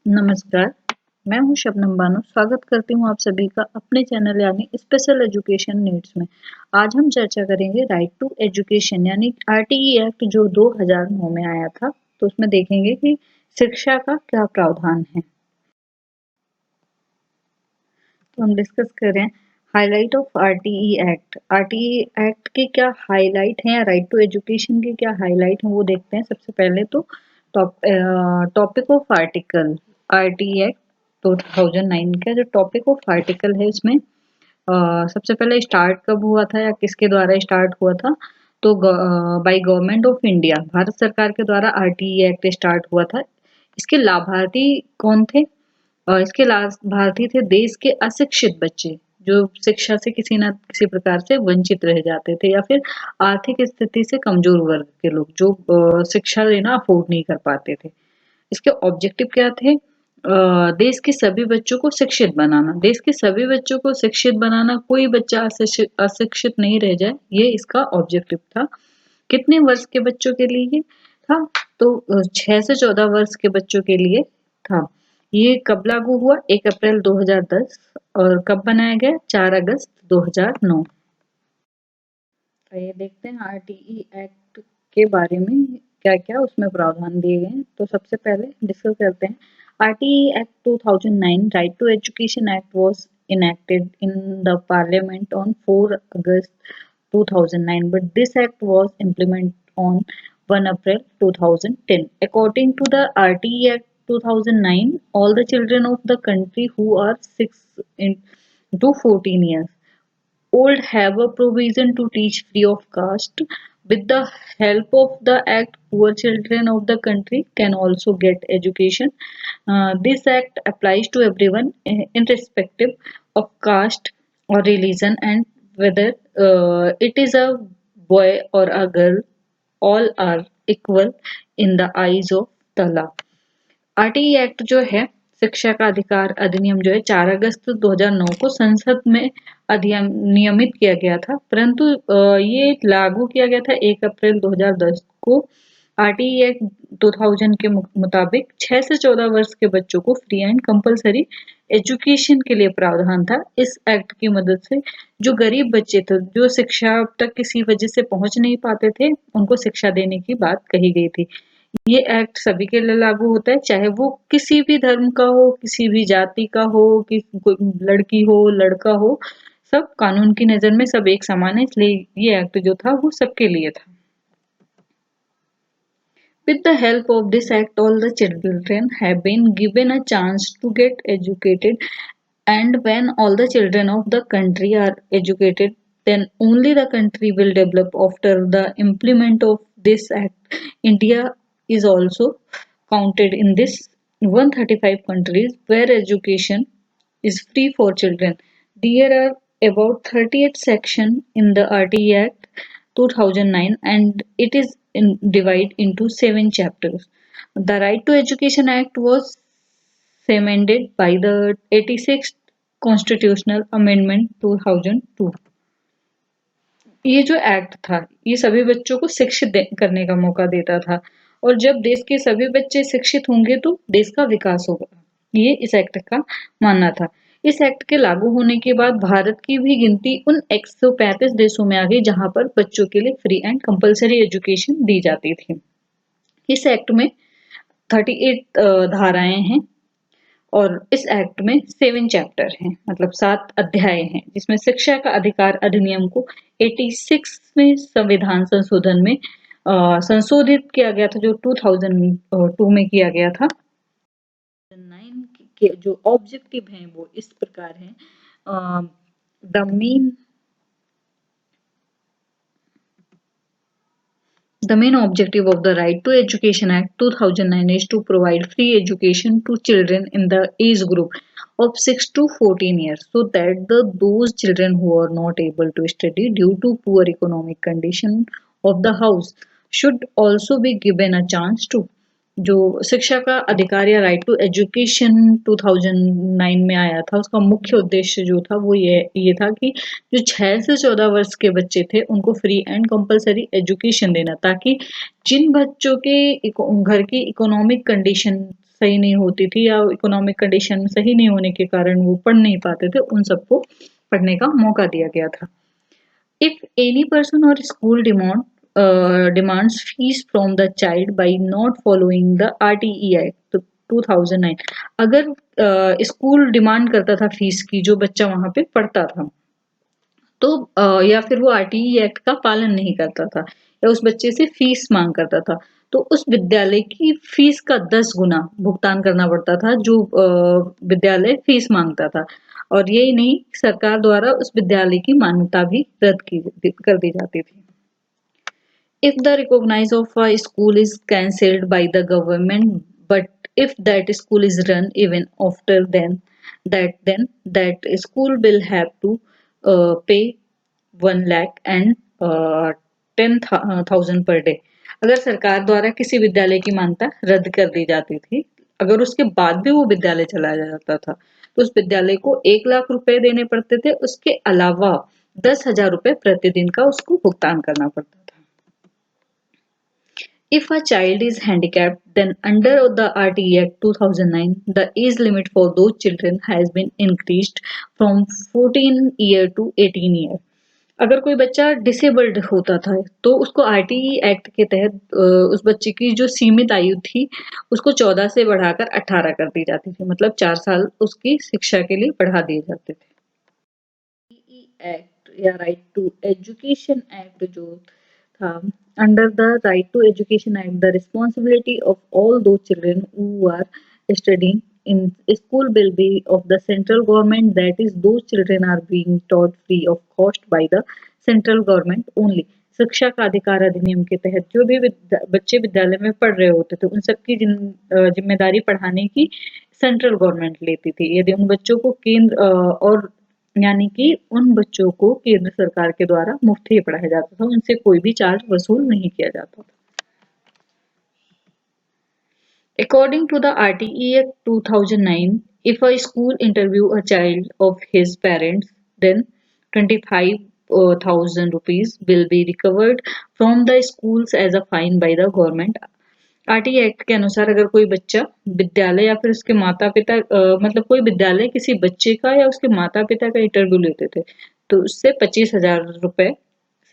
नमस्कार, मैं हूँ शबनम बानो। स्वागत करती हूँ आप सभी का अपने चैनल यानी स्पेशल एजुकेशन नीड्स में। आज हम चर्चा करेंगे राइट टू एजुकेशन यानी आरटीई एक्ट जो 2009 में आया था। तो उसमें देखेंगे कि शिक्षा का क्या प्रावधान है। तो हम डिस्कस करें highlight of RTE act. RTE act के क्या हाईलाइट हैं या राइट टू एजुकेशन के क्या हाईलाइट हैं वो देखते हैं। सबसे पहले तो topic of article RTE act 2009 का जो टॉपिक ऑफ आर्टिकल है इसमें सबसे पहले स्टार्ट कब हुआ था या किसके द्वारा स्टार्ट हुआ था। तो by government of India, Bharat सरकार के द्वारा आरटीई एक्ट स्टार्ट हुआ था। इसके लाभार्थी कौन थे? इसके लाभार्थी थे देश के अशिक्षित बच्चे जो शिक्षा से किसी न किसी प्रकार से वंचित रह जाते थे, या फिर आर्थिक स्थिति से कमजोर वर्ग के लोग जो शिक्षा लेना अफोर्ड नहीं कर पाते थे। इसके ऑब्जेक्टिव क्या थे? देश के सभी बच्चों को शिक्षित बनाना। देश के सभी बच्चों को शिक्षित बनाना, कोई बच्चा अशिक्षित नहीं रह जाए, ये इसका ऑब्जेक्टिव था। कितने वर्ष के बच्चों के लिए था? तो 6 से 14 वर्ष के बच्चों के लिए था। ये कब लागू हुआ? 1 अप्रैल 2010। और कब बनाया गया? 4 अगस्त 2009। ये देखते हैं आरटीई एक्ट के बारे में क्या क्या उसमें प्रावधान दिए गए हैं। तो सबसे पहले डिस्कस करते हैं RTE act 2009। Right to education act was enacted in the parliament on 4 August 2009, but this act was implemented on 1 April 2010. According to the RTE Act 2009, all the children of the country who are 6 to 14 years old have a provision to teach free of cost. With the help of the act, poor children of the country can also get education. This act applies to everyone, irrespective of caste or religion, and whether it is a boy or a girl, all are equal in the eyes of the law. RTE act जो है, शिक्षा का अधिकार अधिनियम जो है, 4 अगस्त 2009 को संसद में अधिनियमित किया गया था, परंतु ये लागू किया गया था 1 अप्रैल 2010 को। आरटीई एक्ट 2000 के मुताबिक 6 से 14 वर्ष के बच्चों को फ्री एंड कंपलसरी एजुकेशन के लिए प्रावधान था। इस एक्ट की मदद से जो गरीब बच्चे थे, जो शिक्षा तक किसी वजह से पहुंच नहीं पाते थे, उनको शिक्षा देने की बात कही गई थी। ये एक्ट सभी के लिए लागू होता है, चाहे वो किसी भी धर्म का हो, किसी भी जाति का हो, कि कोई लड़की हो, लड़का हो, सब कानून की नजर में सब एक समान है, इसलिए ये एक्ट जो था वो सबके लिए था। With the help of this act, all the children have been given a chance to get educated, and when all the children of the country are educated, then only the country will develop. After the implement of this act, India is also counted in this 135 countries where education is free for children. There are about 38 sections in the RTE Act 2009, and it is divided into 7 chapters. The Right to Education Act was amended by the 86th Constitutional Amendment 2002. ये जो act था, ये सभी बच्चों को शिक्षित करने का मौका देता था, और जब देश के सभी बच्चे शिक्षित होंगे तो देश का विकास होगा, ये इस एक्ट का मानना था। इस एक्ट के लागू होने के बाद भारत की भी गिनती उन 135 देशों में आ गई जहां पर बच्चों के लिए फ्री एंड कंपलसरी एजुकेशन दी जाती थी। इस एक्ट में 38 धाराएं हैं, और इस एक्ट में 7 चैप्टर हैं, मतलब 7 अध्याय हैं, जिसमें शिक्षा का अधिकार अधिनियम को 86वें संविधान संशोधन में संशोधित किया गया था, जो 2002 में किया गया था। 9 के जो ऑब्जेक्टिव हैं वो इस प्रकार हैं। The main objective of the Right to Education Act 2009 is to provide free education to children in the age group of 6 to 14 years, so that those children who are not able to study due to poor economic condition of the house should also be given a chance to. जो शिक्षा का अधिकार या right to education 2009 में आया था, उसका मुख्य उद्देश्य जो था वो ये था कि जो 6 से 14 वर्ष के बच्चे थे उनको फ्री एंड कंपलसरी एजुकेशन देना, ताकि जिन बच्चों के घर की इकोनॉमिक कंडीशन सही नहीं होती थी या इकोनॉमिक कंडीशन सही नहीं होने के कारण वो पढ़ नहीं पाते थे, उन सबको पढ़ने का मौका दिया गया था। If any person or school demands fees from the child by not following the RTE Act तो 2009, अगर स्कूल डिमांड करता था फीस की, जो बच्चा वहां पे पढ़ता था, तो या फिर वो आरटीई एक्ट का पालन नहीं करता था या उस बच्चे से फीस मांग करता था, तो उस विद्यालय की फीस का 10 गुना भुगतान करना पड़ता था जो विद्यालय फीस मांगता था। और यही नहीं, सरकार द्वारा उस विद्यालय की मान्यता भी कर दी जाती थी। If the recognize of a school is cancelled by the government, but if that school is run even after then that school will have to pay 1 lakh and 10,000 per day. अगर सरकार द्वारा किसी विद्यालय की मान्यता रद्द कर दी जाती थी, अगर उसके बाद भी वो विद्यालय चला जाता था, तो उस विद्यालय को 1 लाख रुपए देने पड़ते थे, उसके अलावा 10,000 रुपए प्रतिदिन का उसको भुगतान करना पड़ता था। If a child is handicapped, then under the RTE Act 2009, the age limit for those children has been increased from 14 year to 18 year. अगर कोई बच्चा डिसेबल्ड होता था तो उसको आरटीई एक्ट के तहत उस बच्चे की जो सीमित आयु थी उसको 14 से बढ़ाकर 18 कर दी जाती थी, मतलब 4 साल उसकी शिक्षा के लिए बढ़ा दिए जाते थे। एक्ट या राइट टू एजुकेशन एक्ट जो था, under the Right to Education Act, the responsibility of all those children who are studying in school will be of the central government. That is, those children are being taught free of cost by the central government only. शिक्षा का अधिकार अधिनियम के तहत जो भी बच्चे विद्यालय में पढ़ रहे होते थे, उन सबकी जिम्मेदारी पढ़ाने की सेंट्रल गवर्नमेंट लेती थी। यदि उन बच्चों को केंद्र और यानी कि उन बच्चों को केंद्र सरकार के द्वारा मुफ्त ही पढ़ाया जाता था, उनसे कोई भी चार्ज वसूल नहीं किया जाता था। According to the RTE Act 2009, if a school interview a child of his parents, then 25,000 rupees will be recovered from the schools as a fine by the government. RTE act के अनुसार अगर कोई बच्चा विद्यालय या फिर उसके माता पिता मतलब कोई विद्यालय किसी बच्चे का या उसके माता पिता का इंटरव्यू लेते थे, तो उससे 25,000 रुपए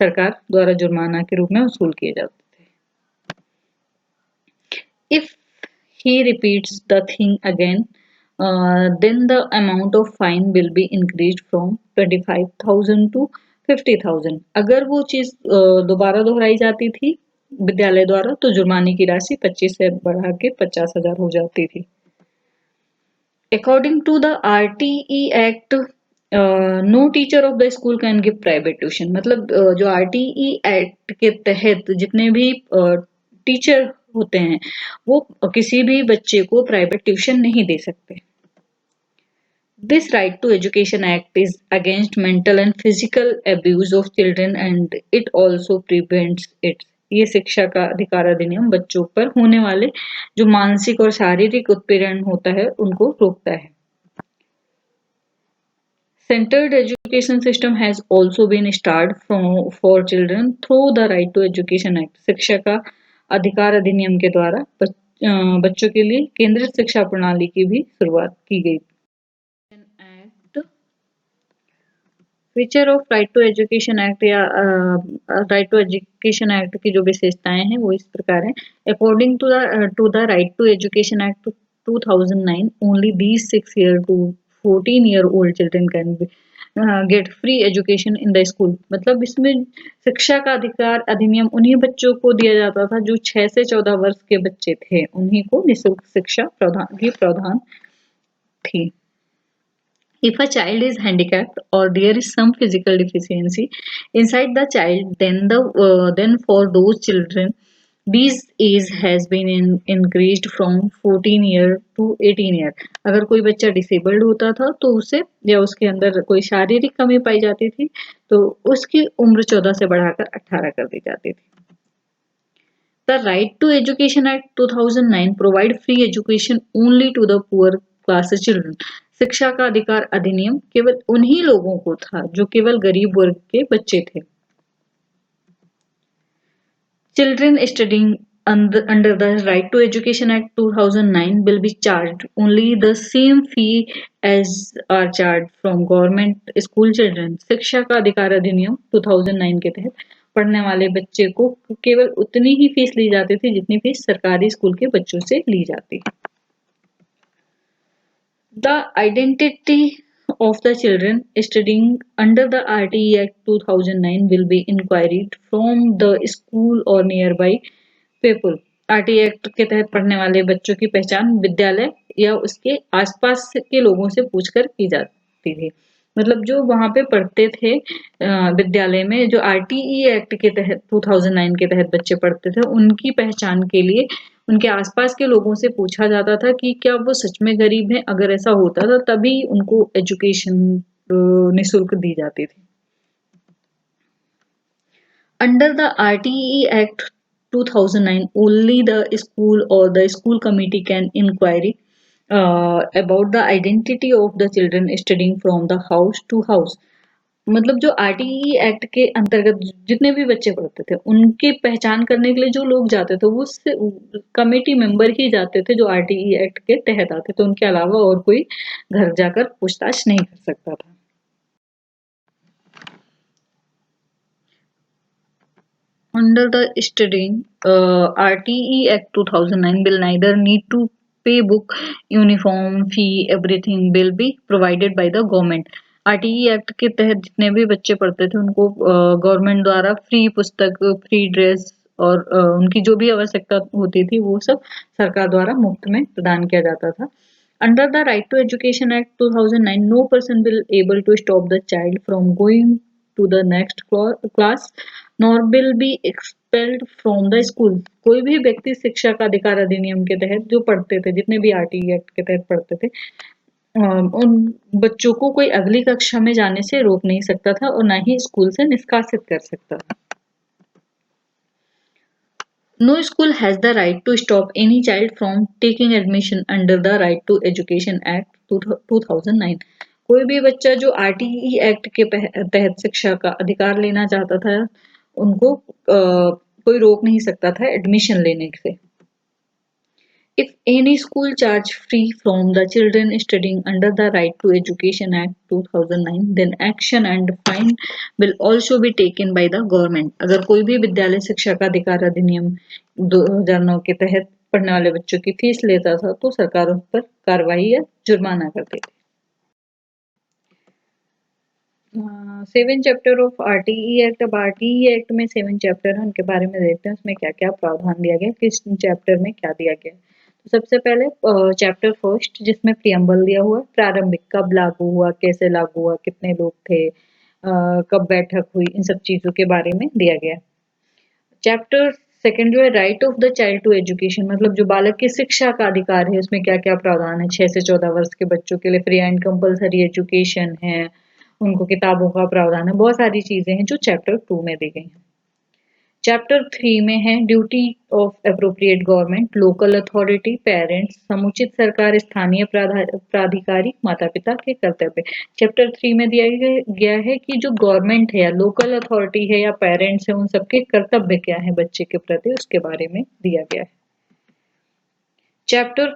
सरकार द्वारा जुर्माना के रूप में वसूल किए जाते थे। If he repeats the thing again, then the amount of fine will be increased from 25,000 to 50,000। अगर वो चीज दोबारा दोहराई जाती थी विद्यालय द्वारा, तो जुर्माने की राशि 25 से बढ़ा के 50,000 हो जाती थी। According to the RTE Act, no teacher of the school can give private tuition. मतलब जो आरटीई एक्ट के तहत जितने भी टीचर होते हैं वो किसी भी बच्चे को प्राइवेट ट्यूशन नहीं दे सकते। This right to education act is against mental and physical abuse of children and it also prevents it। ये शिक्षा का अधिकार अधिनियम बच्चों पर होने वाले जो मानसिक और शारीरिक उत्पीड़न होता है उनको रोकता है। Centered education system has also been started for children through the Right to Education Act। शिक्षा का अधिकार अधिनियम के द्वारा बच्चों के लिए केंद्रीय शिक्षा प्रणाली की भी शुरुआत की गई। Feature of right to education act या राइट टू एजुकेशन एक्ट की जो विशेषताएं हैं वो इस प्रकार हैं। According to the right to education act 2009, only these 6 year to 14 year old children can get free education in the school. मतलब इसमें शिक्षा का अधिकार अधिनियम उन्हीं बच्चों को दिया जाता था जो 6 से 14 वर्ष के बच्चे थे, उन्हीं को निःशुल्क शिक्षा प्रावधान थी। If a child is handicapped or there is some physical deficiency inside the child, then for those children, these age has been increased from 14 year to 18 year। अगर कोई बच्चा डिसेबल्ड होता था तो उसे या उसके अंदर कोई शारीरिक कमी पाई जाती थी तो उसकी उम्र 14 से बढ़ाकर 18 कर दी जाती थी। The Right to Education Act 2009 provide free education only to the poor class children। शिक्षा का अधिकार अधिनियम केवल उन्हीं लोगों को था जो केवल गरीब वर्ग के बच्चे थे। Children studying under the Right to Education Act 2009 will be charged only the same fee as are charged from government school children. शिक्षा का अधिकार अधिनियम 2009 के तहत पढ़ने वाले बच्चे को केवल उतनी ही फीस ली जाती थी जितनी फीस सरकारी स्कूल के बच्चों से ली जाती। The identity of the children studying under the RTE Act 2009 will be inquired from the school or nearby people. RTE act के तहत पढ़ने वाले बच्चों की पहचान विद्यालय या उसके आसपास के लोगों से पूछकर की जाती थी। मतलब जो वहां पे पढ़ते थे विद्यालय में, जो आरटीई एक्ट के तहत 2009 के तहत बच्चे पढ़ते थे, उनकी पहचान के लिए उनके आसपास के लोगों से पूछा जाता था कि क्या वो सच में गरीब हैं। अगर ऐसा होता था तभी उनको एजुकेशन निःशुल्क दी जाती थी। Under the RTE Act 2009, only the school or the school committee can inquiry about the identity of the children studying from the house to house. मतलब जो आरटीई एक्ट के अंतर्गत जितने भी बच्चे पढ़ते थे उनकी पहचान करने के लिए जो लोग जाते थे वो कमेटी मेंबर ही जाते थे जो आरटीई एक्ट के तहत आते थे। उनके अलावा और कोई घर जाकर पूछताछ नहीं कर सकता था। Under the studying RTE Act 2009 will neither need to pay book, uniform, fee, everything will be provided by the government. RTE act के तहत जितने भी बच्चे पढ़ते थे उनको गवर्नमेंट द्वारा फ्री पुस्तक, फ्री ड्रेस और उनकी जो भी आवश्यकता होती थी वो सब सरकार द्वारा मुफ्त में प्रदान किया जाता था। Under the Right to Education Act 2009, no person will able to stop the child from going to the next class nor will be expelled from the school. कोई भी व्यक्ति शिक्षा का अधिकार अधिनियम के तहत जो पढ़ते थे, जितने भी आरटीई एक्ट के तहत पढ़ते थे, उन बच्चों को कोई अगली कक्षा में जाने से रोक नहीं सकता था और ना ही स्कूल से निष्कासित कर सकता था। No school has the right to stop any child from taking admission under the Right to Education Act 2009. कोई भी बच्चा जो आरटीई एक्ट के तहत शिक्षा का अधिकार लेना चाहता था उनको कोई रोक नहीं सकता था एडमिशन लेने से। If any school charge free from the children studying under the Right to Education Act 2009, then action and fine will also be taken by the government. अगर कोई भी विद्यालय शिक्षा का अधिकार अधिनियम 2009 के तहत पढ़ने वाले बच्चों की फीस लेता था तो सरकार उस पर कार्रवाई या जुर्माना करती थी। 7 चैप्टर ऑफ आरटीई एक्ट। अब आरटीई एक्ट में 7 चैप्टर है, उनके बारे में देखते हैं उसमें क्या क्या प्रावधान दिया गया, किस चैप्टर में क्या दिया गया। तो सबसे पहले चैप्टर फर्स्ट जिसमें प्रियम्बल दिया हुआ, प्रारंभिक, कब लागू हुआ, कैसे लागू हुआ, कितने लोग थे, कब बैठक हुई, इन सब चीजों के बारे में दिया गया। चैप्टर सेकंड जो है right of the child to education, मतलब जो बालक की शिक्षा का अधिकार है उसमें क्या क्या प्रावधान है। 6 से 14 वर्ष के बच्चों के लिए फ्री एंड कंपलसरी एजुकेशन है, उनको किताबों का प्रावधान है, बहुत सारी चीजें हैं जो चैप्टर 2 में दी गई हैं। चैप्टर 3 में है duty of appropriate government, local authority, parents, समुचित सरकार, स्थानीय प्राधिकारी, माता पिता के कर्तव्य। चैप्टर 3 में दिया गया है कि जो गवर्नमेंट है या लोकल अथॉरिटी है या पेरेंट्स है उन सबके कर्तव्य क्या है बच्चे के प्रति, उसके बारे में दिया गया है। चैप्टर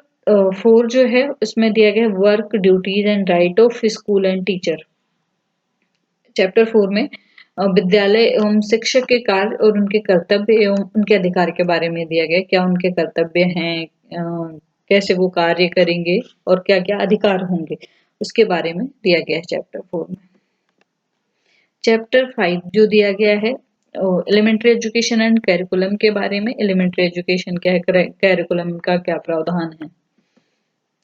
4 जो है उसमें दिया गया work, duties and right of school and teacher. Chapter 4 में विद्यालय एवं शिक्षक के कार्य और उनके कर्तव्य एवं उनके अधिकार के बारे में दिया गया, क्या उनके कर्तव्य हैं, कैसे वो कार्य करेंगे और क्या क्या अधिकार होंगे, उसके बारे में दिया गया है चैप्टर 4 में। चैप्टर 5 जो दिया गया है एलिमेंट्री एजुकेशन एंड कैरिकुलम के बारे में, एलिमेंट्री एजुकेशन क्या है, कैरिकुलम का क्या प्रावधान है।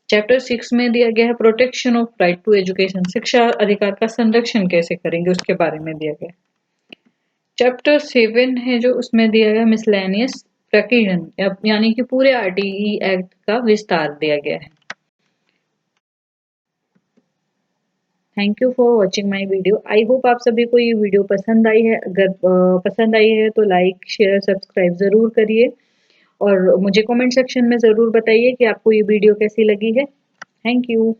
चैप्टर 6 में दिया गया है protection of right to education, शिक्षा अधिकार का संरक्षण कैसे करेंगे उसके बारे में दिया गया। चैप्टर 7 है जो उसमें दिया गया मिसलेनियस प्रकीर्णन, यानी कि पूरे आरटीई एक्ट का विस्तार दिया गया है। Thank you for watching my video. I hope आप सभी को ये वीडियो पसंद आई है। अगर पसंद आई है तो लाइक, शेयर, सब्सक्राइब जरूर करिए और मुझे कमेंट सेक्शन में ज़रूर बताइए कि आपको ये वीडियो कैसी लगी है। Thank you.